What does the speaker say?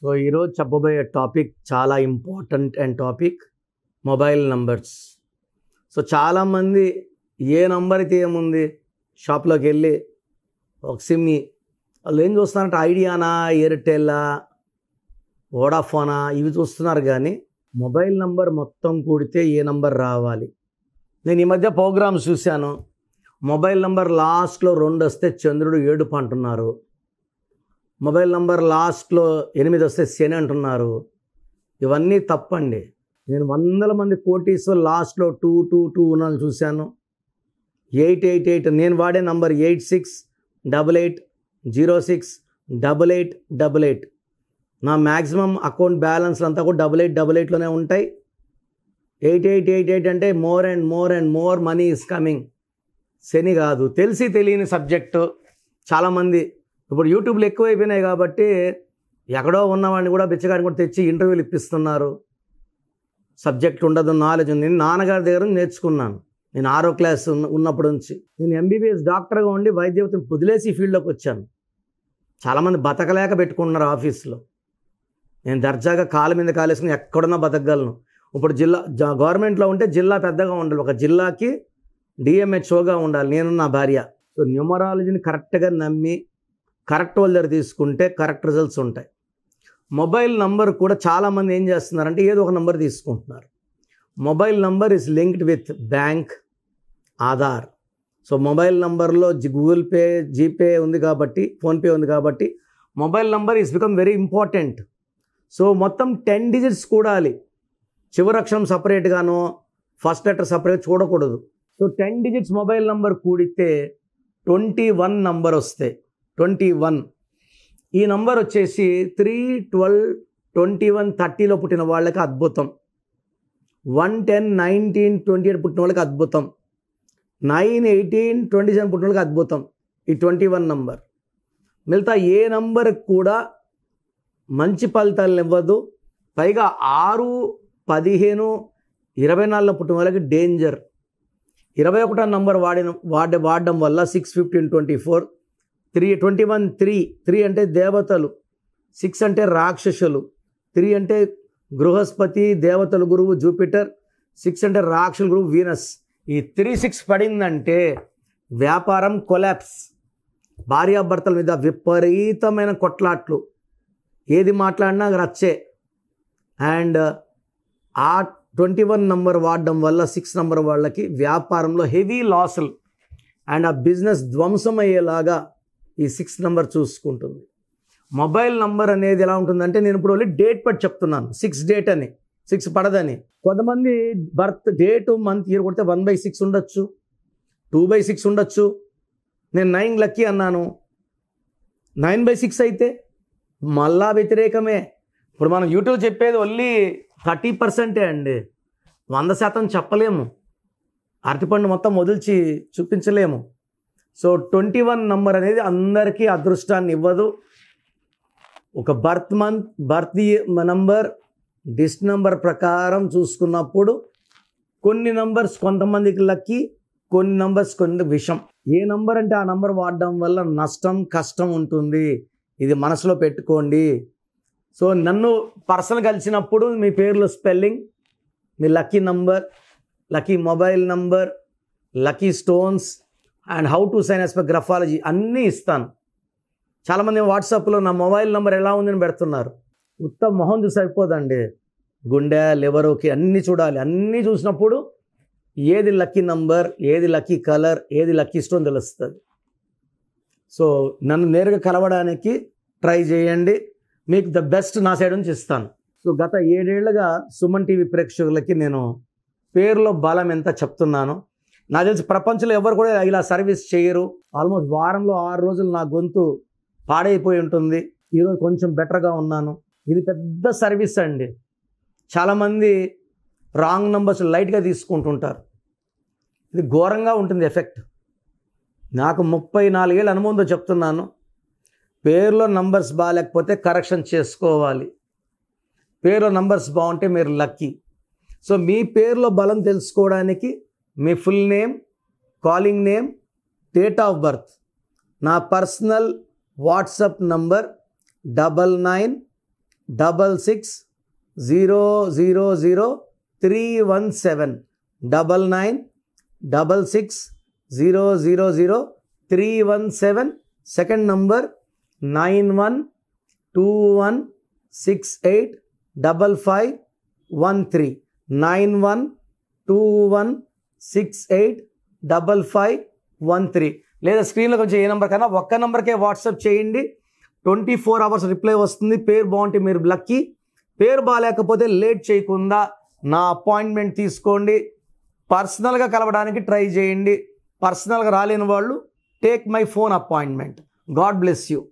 So ఈరోజు చెప్పబోయే topic చాలా important topic mobile numbers. So చాలామంది ఏ నంబర్ అయితే ఏముంది షాప్లోకి వెళ్ళి ఒక సిమ్ని వాళ్ళు ఏం చూస్తున్నారంటే ఐడియానా, ఎయిర్టెల్లా, వోడాఫోనా ఇవి చూస్తున్నారు. కానీ మొబైల్ నంబర్ మొత్తం కూడితే ఏ నంబర్ రావాలి? నేను ఈ మధ్య ప్రోగ్రామ్స్ చూశాను. మొబైల్ నంబర్ లాస్ట్లో 2 వస్తే చంద్రుడు ఏడుపు అంటున్నారు. మొబైల్ నంబర్ లాస్ట్లో 8 వస్తే శని అంటున్నారు. ఇవన్నీ తప్పండి. నేను వందల మంది కోటీస్ లాస్ట్లో 222 ఉన్నాను చూశాను. 888 నేను వాడే నంబర్ 8688068888. నా మ్యాక్సిమం అకౌంట్ బ్యాలెన్స్ అంతా కూడా 8888లోనే ఉంటాయి. 8888 అంటే more and more money is coming. శని కాదు, తెలిసి తెలియని సబ్జెక్టు. చాలామంది ఇప్పుడు యూట్యూబ్లో ఎక్కువైపోయినాయి కాబట్టి ఎక్కడో ఉన్నవాడిని కూడా బిచ్చగాడిని కూడా తెచ్చి ఇంటర్వ్యూలు ఇప్పిస్తున్నారు. సబ్జెక్ట్ ఉండదు, నాలెడ్జ్ ఉంది. నేను నాన్నగారి దగ్గర నేర్చుకున్నాను. నేను 6వ క్లాస్ ఉన్నప్పటి నుంచి నేను ఎంబీబీఎస్ డాక్టర్గా ఉండి వైద్యవతిని వదిలేసి ఈ ఫీల్డ్లోకి వచ్చాను. చాలామంది బతకలేక పెట్టుకుంటున్నారు ఆఫీస్లో. నేను దర్జాగా కాళ్ళ మీద కాలేసుకుని ఎక్కడున్నా బతకగలను. ఇప్పుడు గవర్నమెంట్లో ఉంటే జిల్లా పెద్దగా ఉండాలి, ఒక జిల్లాకి డిఎంహెచ్ఓగా ఉండాలి నేను నా భార్య. సో న్యూమరాలజీని కరెక్ట్గా నమ్మి కరెక్ట్ వాళ్ళ దగ్గర తీసుకుంటే కరెక్ట్ రిజల్ట్స్ ఉంటాయి. మొబైల్ నంబర్ కూడా చాలామంది ఏం చేస్తున్నారంటే ఏదో ఒక నంబర్ తీసుకుంటున్నారు. Mobile number is linked with bank, Aadhaar. So mobile నంబర్లో గూగుల్ పే, జీపే ఉంది కాబట్టి, ఫోన్పే ఉంది కాబట్టి mobile number is become very important. So మొత్తం 10 డిజిట్స్ కూడాలి. చివరి అక్షరం సపరేట్గానో ఫస్ట్ లెటర్ సపరేట్ చూడకూడదు. సో 10 డిజిట్స్ మొబైల్ నంబర్ కూడితే 21 నంబర్ వస్తాయి. 21 ఈ నంబర్ వచ్చేసి 3, 12, 21, 30లో పుట్టిన వాళ్ళకి అద్భుతం. 1, 10, 19, 28 పుట్టిన వాళ్ళకి అద్భుతం. 9, 18, 27 పుట్టిన వాళ్ళకి అద్భుతం. ఈ 21 నంబర్ మిగతా ఏ నంబర్కి కూడా మంచి ఫలితాలను ఇవ్వదు. పైగా 6, 15, 24లో పుట్టిన వాళ్ళకి డేంజర్. 21 నంబర్ వాడడం వల్ల 6, 15, 24, 21, 3 అంటే దేవతలు, 6 అంటే రాక్షసులు, 3 అంటే బృహస్పతి, దేవతల గురువు జూపిటర్, 6 అంటే రాక్షసుల గురువు వీనస్. ఈ 3, 6 పడిందంటే వ్యాపారం కొలాప్స్. భార్యాభర్తల మీద విపరీతమైన కొట్లాట్లు, ఏది మాట్లాడినా రచ్చే. అండ్ ఆ 21 నంబర్ వాడడం వల్ల 6 నంబర్ వాళ్ళకి వ్యాపారంలో హెవీ లాసులు అండ్ ఆ బిజినెస్ ధ్వంసం అయ్యేలాగా ఈ 6 నంబర్ చూసుకుంటుంది. మొబైల్ నంబర్ అనేది ఎలా ఉంటుందంటే, నేను ఇప్పుడు ఓన్లీ డేట్ పట్టి చెప్తున్నాను. 6 డేట్ అని, 6 పడదని. కొంతమంది బర్త్ డేటు మంత్ ఇయర్ కొడితే 1/6 ఉండొచ్చు, 2/6 ఉండొచ్చు. నేను 9 లక్కీ అన్నాను, 9/6 అయితే మళ్ళా వ్యతిరేకమే. ఇప్పుడు మనం యూట్యూబ్ చెప్పేది ఓన్లీ 30% అండి, 100% చెప్పలేము. అరటిపండు మొత్తం వదిల్చి చూపించలేము. సో 21 నంబర్ అనేది అందరికీ అదృష్టాన్ని ఇవ్వదు. ఒక బర్త్ నంబర్, డిస్ నంబర్ ప్రకారం చూసుకున్నప్పుడు కొన్ని నంబర్స్ కొంతమందికి లక్కీ, కొన్ని నంబర్స్ కొన్ని విషం. ఏ నంబర్ అంటే ఆ నంబర్ వాడడం వల్ల నష్టం, కష్టం ఉంటుంది. ఇది మనసులో పెట్టుకోండి. సో నన్ను పర్సన్ కలిసినప్పుడు మీ పేర్లో స్పెల్లింగ్, మీ lucky number, lucky mobile number, lucky stones and how to sign as per graphology అన్నీ ఇస్తాను. చాలామంది వాట్సాప్లో నా మొబైల్ నెంబర్ ఎలా ఉందని పెడుతున్నారు. ఉత్తమ మొహం చూసి అయిపోదండి, గుండె, లివరుకి అన్నీ చూడాలి. అన్నీ చూసినప్పుడు ఏది లక్కీ నంబర్, ఏది లక్కీ కలర్, ఏది లక్కీ స్టోన్ తెలుస్తుంది. సో నన్ను నేరుగా కలవడానికి ట్రై చేయండి. మీకు ద బెస్ట్ నా సైడ్ నుంచి ఇస్తాను. సో గత 7 ఏళ్లుగా సుమన్ టీవీ ప్రేక్షకులకి నేను పేరులో బలం ఎంత చెప్తున్నాను. నాకు తెలిసి ప్రపంచంలో ఎవరు కూడా ఇలా సర్వీస్ చేయరు. ఆల్మోస్ట్ వారంలో 6 రోజులు నా గొంతు పాడైపోయి ఉంటుంది. ఈరోజు కొంచెం బెటర్గా ఉన్నాను. ఇది పెద్ద సర్వీస్ అండి. చాలామంది రాంగ్ నంబర్స్ లైట్గా తీసుకుంటుంటారు. ఇది ఘోరంగా ఉంటుంది ఎఫెక్ట్. నాకు 34 ఏళ్ళ అనుభవంతో చెప్తున్నాను. పేరులో నంబర్స్ బాగాలేకపోతే కరెక్షన్ చేసుకోవాలి. పేరులో నంబర్స్ బాగుంటే మీరు లక్కీ. సో మీ పేరులో బలం తెలుసుకోవడానికి మీ full name, calling name, date of birth, నా personal WhatsApp number 99 66000317 9966000317. Second number 9121685513 9121685513. లేదా స్క్రీన్లో కొంచెం ఏ నెంబర్ కన్నా ఒక్క నెంబర్కే వాట్సాప్ చేయండి. 24 hours రిప్లై వస్తుంది. పేరు బాగుంటే మీరు లక్కీ, పేరు బాగాలేకపోతే లేట్ చేయకుండా నా అపాయింట్మెంట్ తీసుకోండి. పర్సనల్గా కలవడానికి ట్రై చేయండి. పర్సనల్గా రాలేని వాళ్ళు take my phone appointment. God bless you.